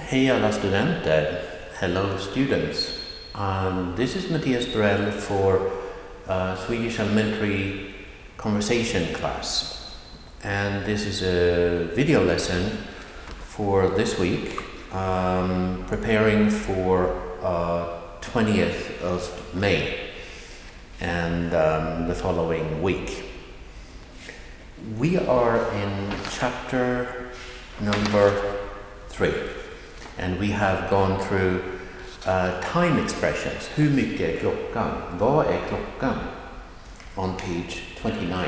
Hej alla studenter. Hello students. This is Matthias Borell for Swedish Elementary Conversation class. And this is a video lesson for this week, preparing for 20th of May and the following week. We are in chapter number 3. And we have gone through time expressions. Hur mycket är klockan? Vad är klockan? On page 29.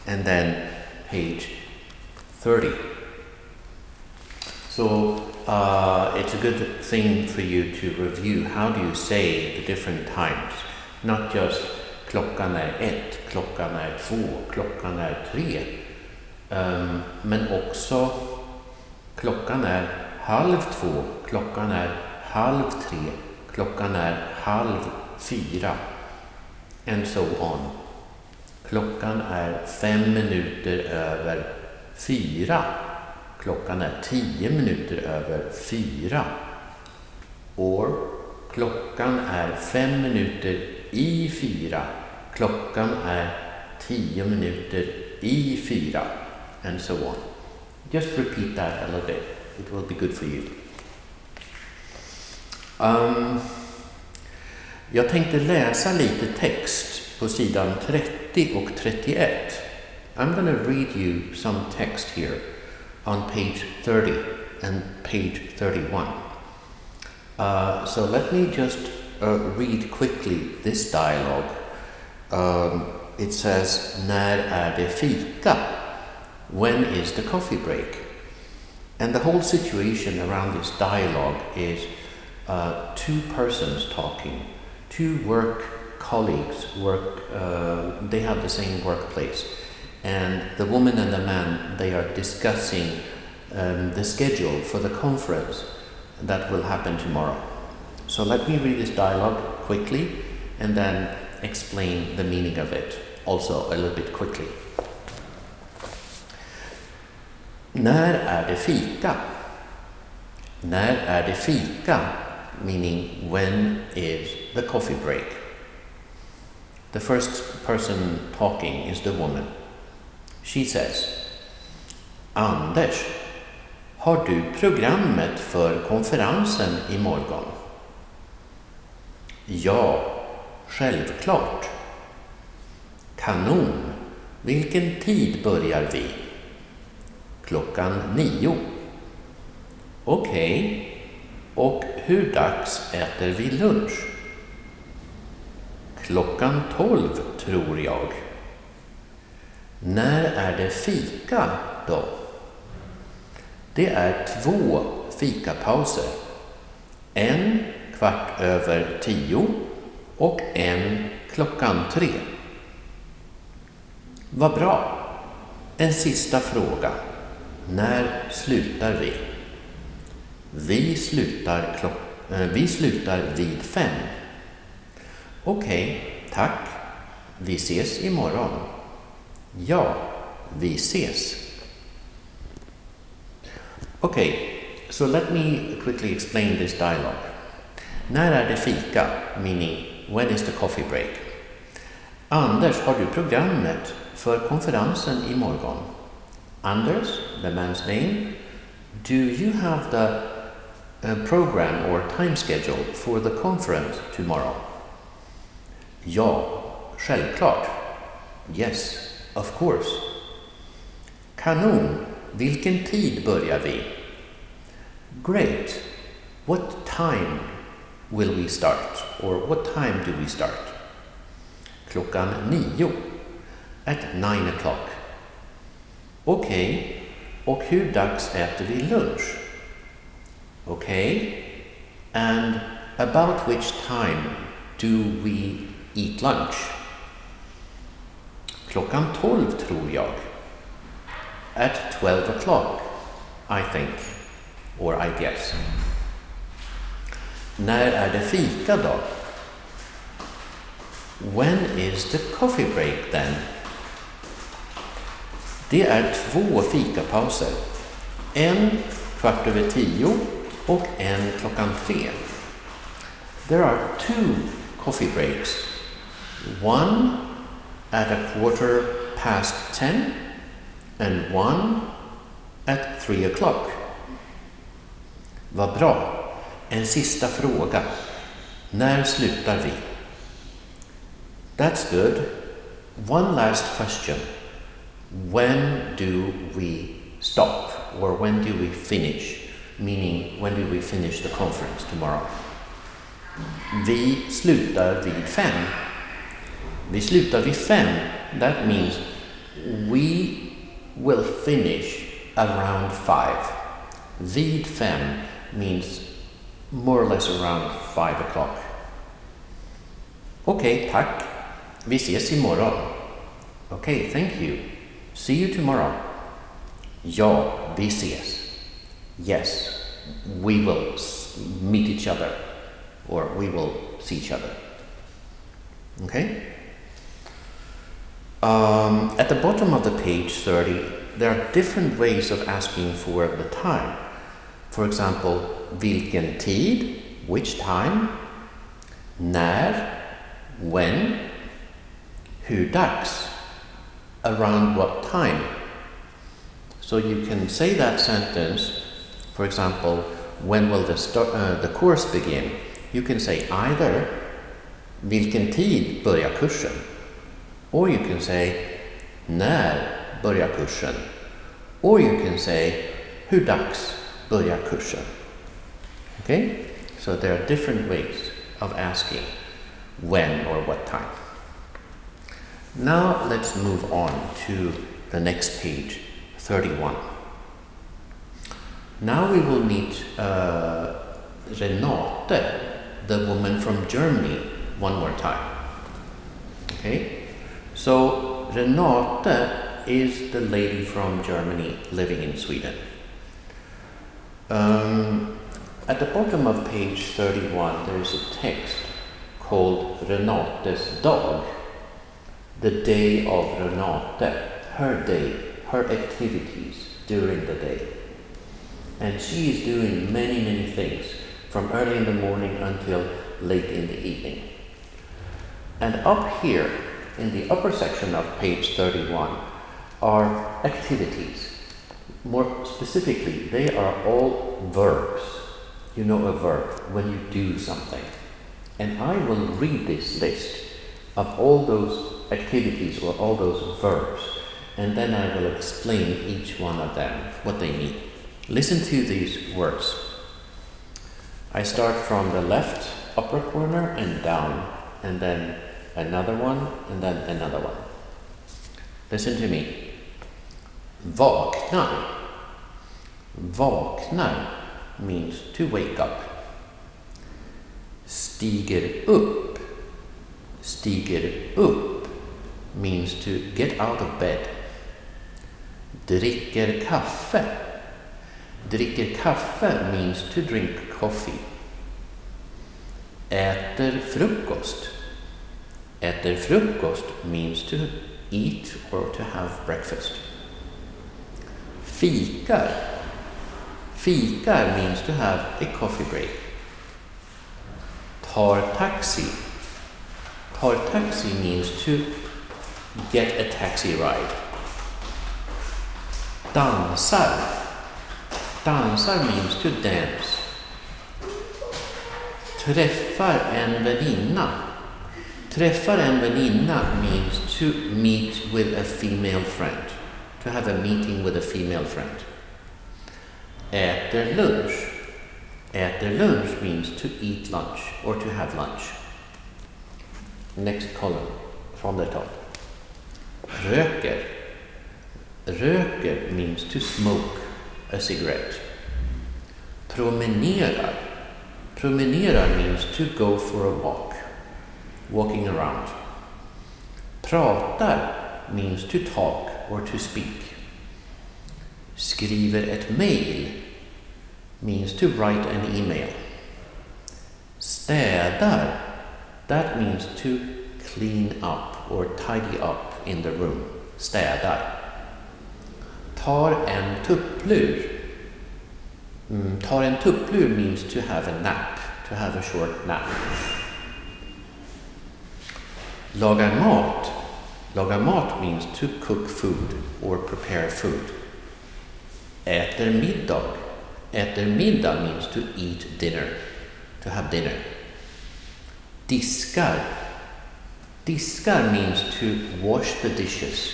And then page 30. So it's a good thing for you to review. How do you say the different times? Not just klockan är 1, klockan är 2, klockan är 3. Men också klockan är 1:30, klockan är 3:30, klockan är 3:30, and so on. Klockan är 5 minuter över 4, klockan är 10 minuter över 4. Or klockan är 5 minuter i 4, klockan är 10 minuter i 4, and so on. Just repeat that a little bit. It will be good for you. Jag tänkte läsa lite text på sidan 30 och 31. I'm going to read you some text here on page 30 and page 31. So let me just read quickly this dialogue. It says, när är det fika? When is the coffee break? And the whole situation around this dialogue is two persons talking, two work colleagues, they have the same workplace. And the woman and the man, they are discussing the schedule for the conference that will happen tomorrow. So let me read this dialogue quickly and then explain the meaning of it also a little bit quickly. När är det fika? När är det fika? Meaning, when is the coffee break? The first person talking is the woman. She says, Anders, har du programmet för konferensen imorgon? Ja, självklart. Kanon. Vilken tid börjar vi? 9:00. Okej. Och hur dags äter vi lunch? 12:00 tror jag. När är det fika då? Det är 2 fikapauser. 10:15 och 3:00. Vad bra. En sista fråga. När slutar vi? Vi slutar vid 5. Okej, tack. Vi ses imorgon. Ja, vi ses. Okay, so let me quickly explain this dialogue. När är det fika? Meaning, when is the coffee break? Anders, har du programmet för konferensen imorgon? Anders, the man's name, do you have the program or time schedule for the conference tomorrow? Ja, självklart. Yes, of course. Kanon. Vilken tid börjar vi? Great. What time will we start? Or what time do we start? 9:00. At 9:00. Okej. Och hur dags äter vi lunch? Okay. And about which time do we eat lunch? 12:00 tror jag. At 12:00, I think, or I guess. När är det fika då? When is the coffee break then? Det är 2 fikapauser. 10:15 och en klockan 3. There are 2 coffee breaks. One at 10:15 and one at 3 o'clock. Vad bra. En sista fråga. När slutar vi? That's good. One last question. When do we stop? Or when do we finish? Meaning, when do we finish the conference tomorrow? Vi slutar vid 5. Vi slutar vid 5. That means we will finish around 5. Vid 5 means more or less around 5 o'clock. Okej, tack. Vi ses imorgon. Okay, thank you. See you tomorrow. Ja, vi ses. Yes, we will meet each other. Or we will see each other. Okay? At the bottom of the page 30, there are different ways of asking for the time. For example, vilken tid, which time, när, when, hur dags, around what time. So you can say that sentence, for example, when will the course begin? You can say either vilken tid börjar kursen? Or you can say när börjar kursen? Or you can say hur dags börjar kursen? Okay? So there are different ways of asking when or what time. Now let's move on to the next page, 31. Now we will meet Renate, the woman from Germany, one more time. Okay? So Renate is the lady from Germany living in Sweden. At the bottom of page 31, there is a text called Renates dag. The day of Renate, her day, her activities during the day. And she is doing many, many things from early in the morning until late in the evening. And up here, in the upper section of page 31, are activities. More specifically, they are all verbs. You know a verb, when you do something. And I will read this list of all those activities or all those verbs, and then I will explain each one of them, what they mean. Listen to these words. I start from the left upper corner and down, and then another one, and then another one. Listen to me. Vaknar. Vaknar means to wake up. Stiger upp. Stiger upp means to get out of bed. Dricker kaffe. Dricker kaffe means to drink coffee. Äter frukost. Äter frukost means to eat or to have breakfast. Fikar. Fikar means to have a coffee break. Tar taxi. Tar taxi means to get a taxi ride. Dansar. Dansar means to dance. Träffar en väninna. Träffar en väninna means to meet with a female friend. To have a meeting with a female friend. Äter lunch. Äter lunch means to eat lunch or to have lunch. Next column from the top. Röker. Röker means to smoke a cigarette. Promenerar. Promenerar means to go for a walk. Walking around. Pratar means to talk or to speak. Skriver ett mail means to write an email. Städar, that means to clean up or tidy up in the room. Städar. Tar en tupplur. Tar en tupplur means to have a nap, to have a short nap. Lagar mat. Lagar mat means to cook food or prepare food. Äter middag. Äter middag means to eat dinner, to have dinner. Diskar. Diskar means to wash the dishes,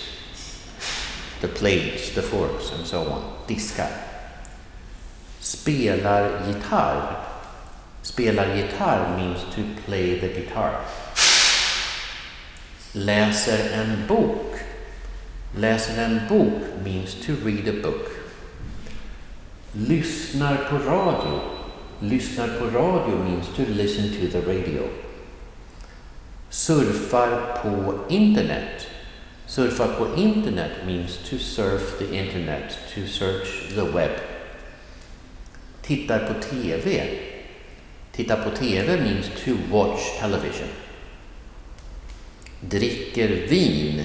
the plates, the forks and so on. Diskar. Spelar gitarr. Spelar gitarr means to play the guitar. Läser en bok. Läser en bok means to read a book. Lyssnar på radio. Lyssnar på radio means to listen to the radio. Surfar på internet. Surfar på internet means to surf the internet, to search the web. Tittar på TV. Tittar på TV means to watch television. Dricker vin.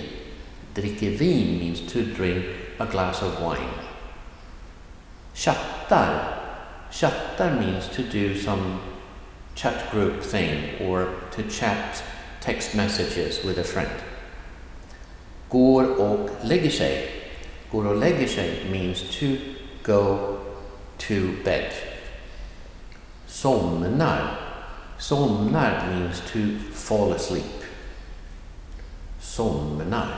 Dricker vin means to drink a glass of wine. Chattar. Chattar means to do some chat group thing or to chat text messages with a friend. Går och lägger sig. Går och lägger sig means to go to bed. Somnar. Somnar means to fall asleep. Somnar.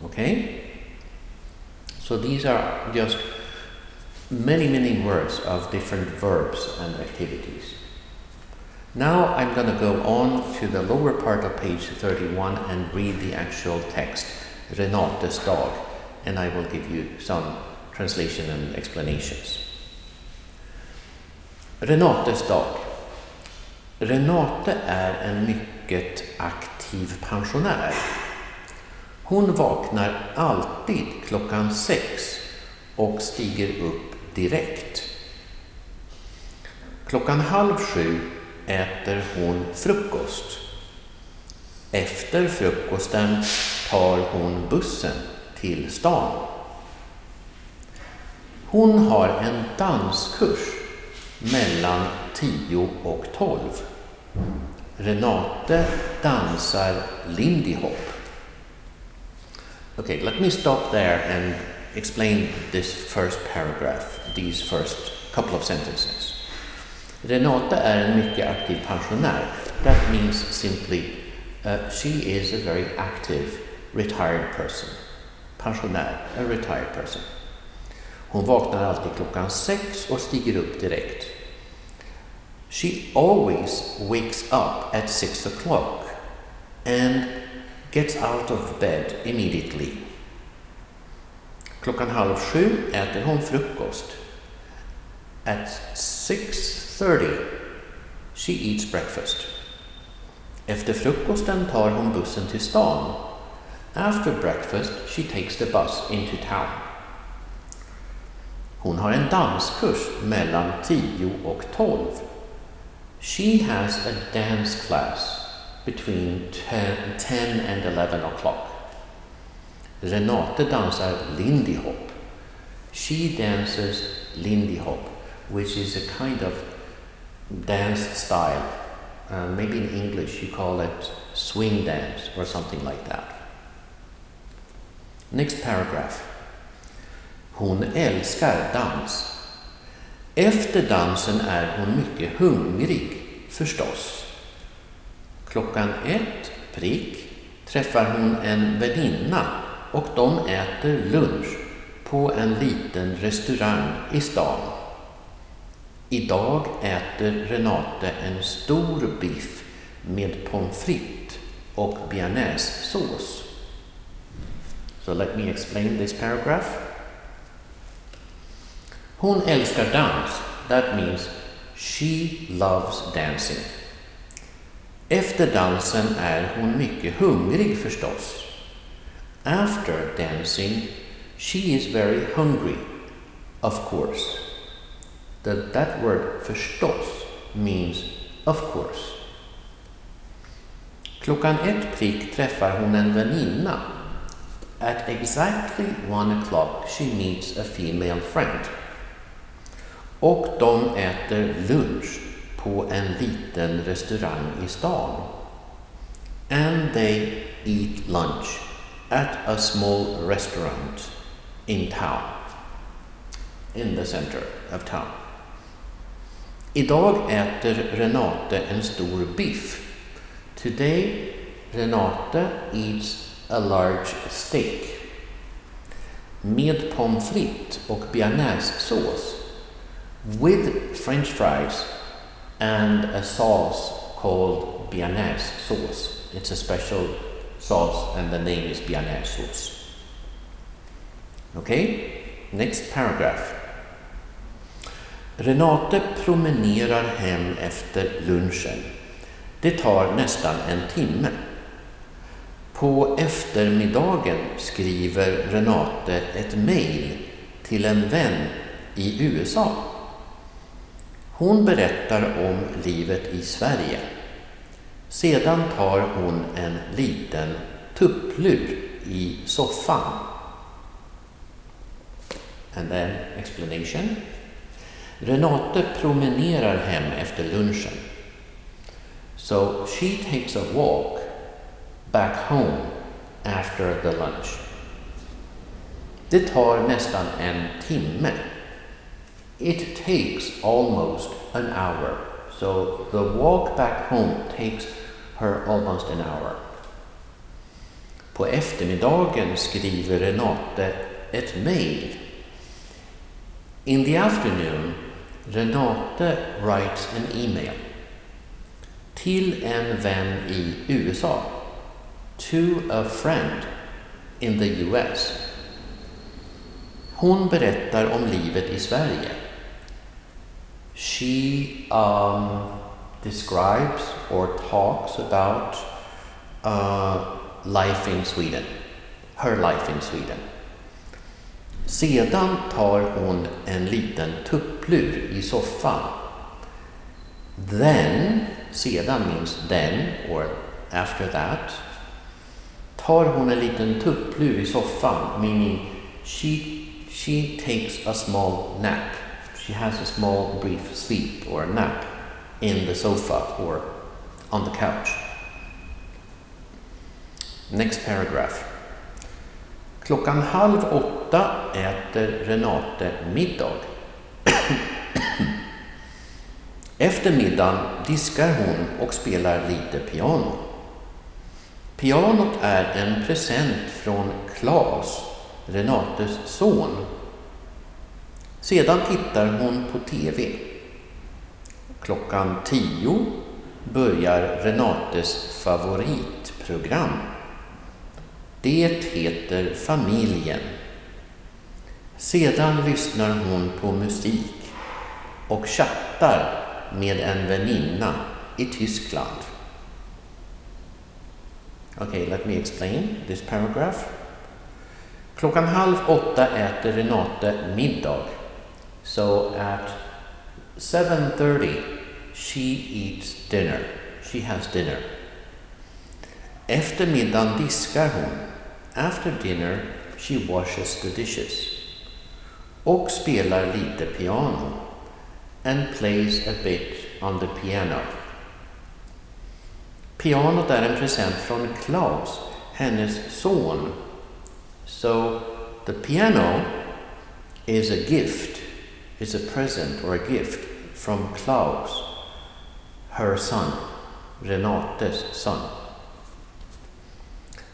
Okay? So these are just many words of different verbs and activities. Now I'm going to go on to the lower part of page 31 and read the actual text, Renates dag, and I will give you some translation and explanations. Renates dag. Renate är en mycket aktiv pensionär. Hon vaknar alltid klockan 6 och stiger upp direkt. Klockan 6:30 äter hon frukost. Efter frukosten tar hon bussen till stan. Hon har en danskurs mellan 10 och 12. Renate dansar lindy hop. Okay, let me stop there and explain this first paragraph, these first couple of sentences. Renate är en mycket aktiv pensionär. That means simply she is a very active retired person. Pensionär, a retired person. Hon vaknar alltid klockan 6 och stiger upp direkt. She always wakes up at 6 o'clock and gets out of bed immediately. Klockan 6:30 äter hon frukost. At 6:30 she eats breakfast. Efter frukosten tar hon bussen till stan. After breakfast she takes the bus into town. Hon har en danskurs mellan 10 och 12. She has a dance class between 10 and 11 o'clock. Renate dansar lindy hop. She dances lindy hop, which is a kind of dance style. Maybe in English you call it swing dance or something like that. Next paragraph. Hon älskar dans. Efter dansen är hon mycket hungrig, förstås. Klockan 1 prick träffar hon en väninna och de äter lunch på en liten restaurang i stan. Idag äter Renate en stor biff med pommes frites och bearnaisesås. So let me explain this paragraph. Hon älskar dans. That means she loves dancing. Efter dansen är hon mycket hungrig, förstås. After dancing, she is very hungry, of course. That word förstås means of course. Klockan 1 prick träffar hon en väninna. At exactly 1 o'clock she meets a female friend. Och de äter lunch på en liten restaurang i stan. And they eat lunch at a small restaurant in town. In the center of town. Idag äter Renate en stor biff. Today, Renate eats a large steak. Med pommes frites och bearnaisesås. With French fries and a sauce called bearnaise sauce. It's a special sauce and the name is bearnaise sauce. Okay, next paragraph. Renate promenerar hem efter lunchen. Det tar nästan en timme. På eftermiddagen skriver Renate ett mejl till en vän i USA. Hon berättar om livet i Sverige. Sedan tar hon en liten tupplur i soffan. And then explanation. Renate promenerar hem efter lunchen. So she takes a walk back home after the lunch. Det tar nästan en timme. It takes almost an hour. So the walk back home takes her almost an hour. På eftermiddagen skriver Renate ett mejl. In the afternoon, Renate writes an email till en vän i USA, to a friend in the US. Hon berättar om livet i Sverige. She describes or talks about life in Sweden, her life in Sweden. Sedan tar hon en liten tupplur i soffan. Then, sedan means then or after that. Tar hon en liten tupplur i soffan, meaning she takes a small nap. She has a small brief sleep or nap in the sofa or on the couch. Next paragraph. 7:30 äter Renate middag. Efter middagen diskar hon och spelar lite piano. Pianot är en present från Claes, Renates son. Sedan tittar hon på TV. 10:00 börjar Renates favoritprogram. Det heter Familjen. Sedan lyssnar hon på musik och chattar med en väninna i Tyskland. Okay, let me explain this paragraph. 7:30 äter Renate middag. So at 7:30 she eats dinner. She has dinner. Efter middagen diskar hon. After dinner she washes the dishes. Och spelar lite piano. And plays a bit on the piano. Pianot är en present från Claes, hennes son. So the piano is a gift, is a present or a gift from Claes, her son, Renates son.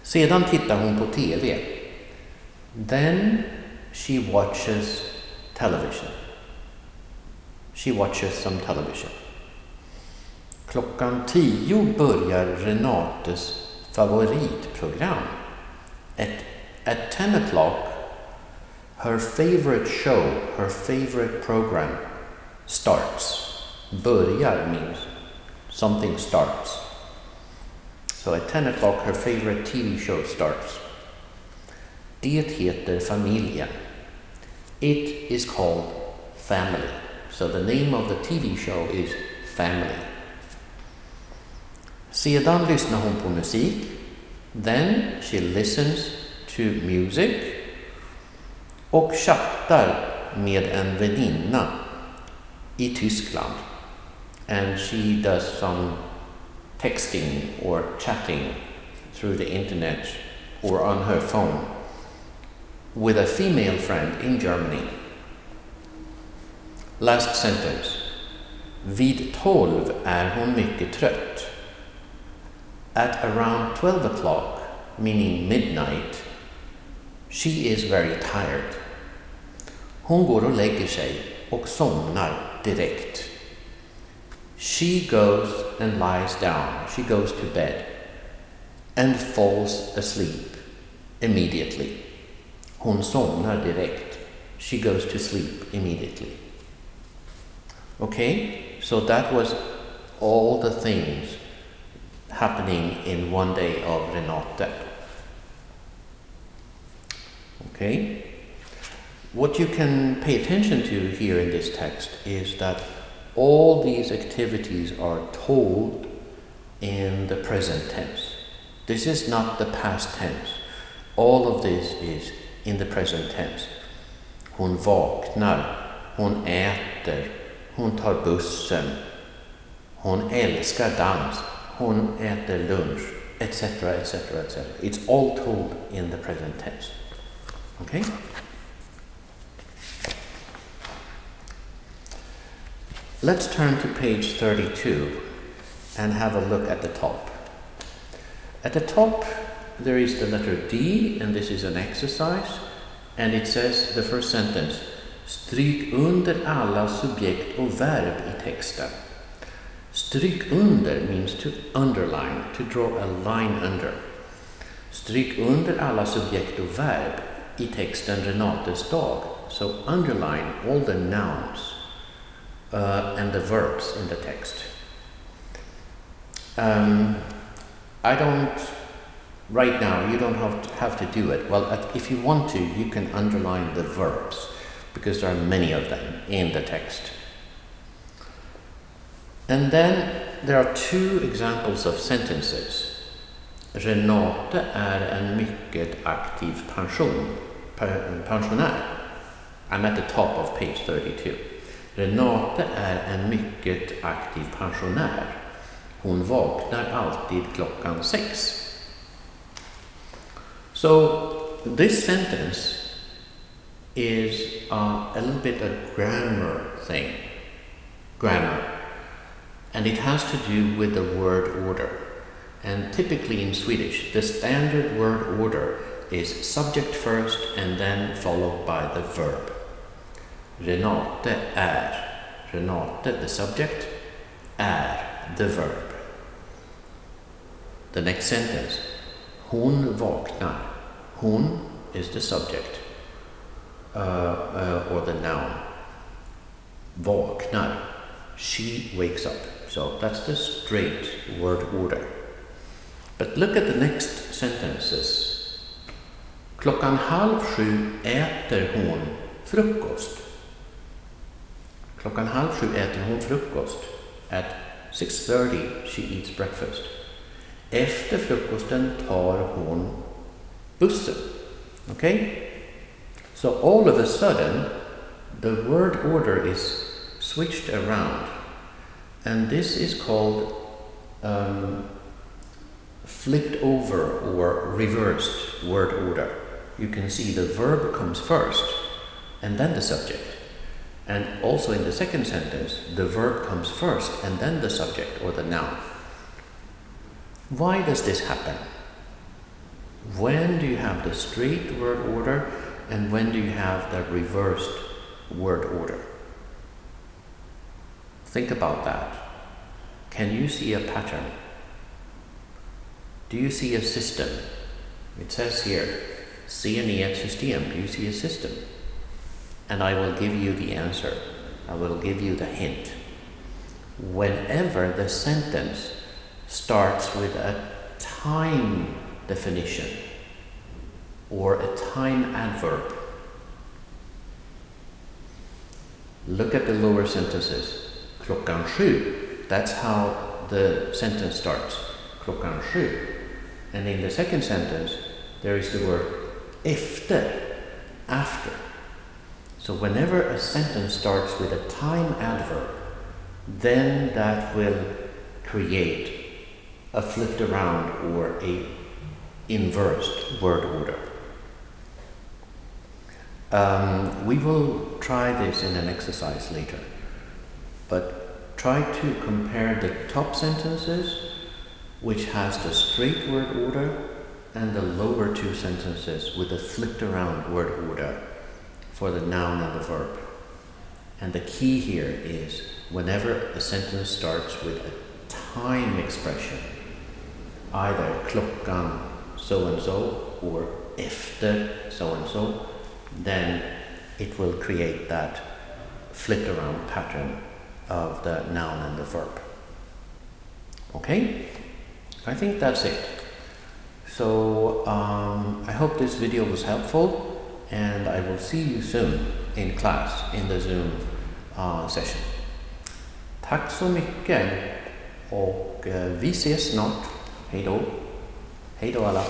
Sedan tittar hon på TV. Then she watches television. She watches some television. 10:00 börjar Renates favoritprogram. At 10:00, her favorite show, her favorite program starts. Börjar means something starts. So at 10:00 her favorite TV show starts. Det heter Familjen. It is called Family. So the name of the TV show is Family. Sedan lyssnar hon på musik. Then she listens to music och chattar med en väninna i Tyskland, and she does some texting or chatting through the internet or on her phone with a female friend in Germany. Last sentence. Vid 12 är hon mycket trött. At around 12 o'clock, meaning midnight, she is very tired. Hon går och lägger sig och somnar direkt. She goes and lies down. She goes to bed and falls asleep immediately. Hon somnar direkt. She goes to sleep immediately. Okay, so that was all the things happening in one day of Renate. Okay, what you can pay attention to here in this text is that all these activities are told in the present tense. This is not the past tense. All of this is in the present tense. Hon vaknar, hon äter, hon tar bussen, hon älskar dans, hon äter lunch, etc., etc., etc. It's all told in the present tense. Okay? Let's turn to page 32 and have a look at the top. At the top there is the letter D, and this is an exercise, and it says, the first sentence, stryk under alla subjekt och verb i texten. Stryk under means to underline, to draw a line under. Stryk under alla subjekt och verb i texten Renates dag. So underline all the nouns and the verbs in the text. I don't, right now, you don't have to do it. Well, if you want to, you can underline the verbs, because there are many of them in the text. And then there are two examples of sentences. Renate är en mycket aktiv pensionär. I'm at the top of page 32. Renate är en mycket aktiv pensionär. Hon vaknar alltid klockan 6. So this sentence is a little bit a grammar thing. Grammar. And it has to do with the word order. And typically in Swedish, the standard word order is subject first and then followed by the verb. Renate är. Renate, the subject, är, the verb. The next sentence. Hon vaknar. Hon is the subject, or the noun. Vaknar. She wakes up. So that's the straight word order. But look at the next sentences. 6:30 äter hon frukost. 6:30 äter hon frukost. At 6:30 she eats breakfast. Efter frukosten tar hon bussen. Okay? So all of a sudden the word order is switched around, and this is called flipped over or reversed word order. You can see the verb comes first and then the subject, and also in the second sentence the verb comes first and then the subject or the noun. Why does this happen? When do you have the straight word order and when do you have the reversed word order? Think about that. Can you see a pattern? Do you see a system? It says here, ser ni ett system? Do you see a system? And I will give you the answer. I will give you the hint. Whenever the sentence starts with a time definition or a time adverb. Look at the lower sentences. 7:00. That's how the sentence starts. 7:00. And in the second sentence, there is the word efter, after. So whenever a sentence starts with a time adverb, then that will create a flipped around or a inversed word order. We will try this in an exercise later, but try to compare the top sentences, which has the straight word order, and the lower two sentences with the flipped around word order for the noun and the verb. And the key here is whenever a sentence starts with a time expression, either klockan so and so or efter so and so, then it will create that flipped around pattern of the noun and the verb. Okay? I think that's it. So I hope this video was helpful, and I will see you soon in class in the Zoom session. Tack så mycket och vi ses snart. Hej då. Hej då alla.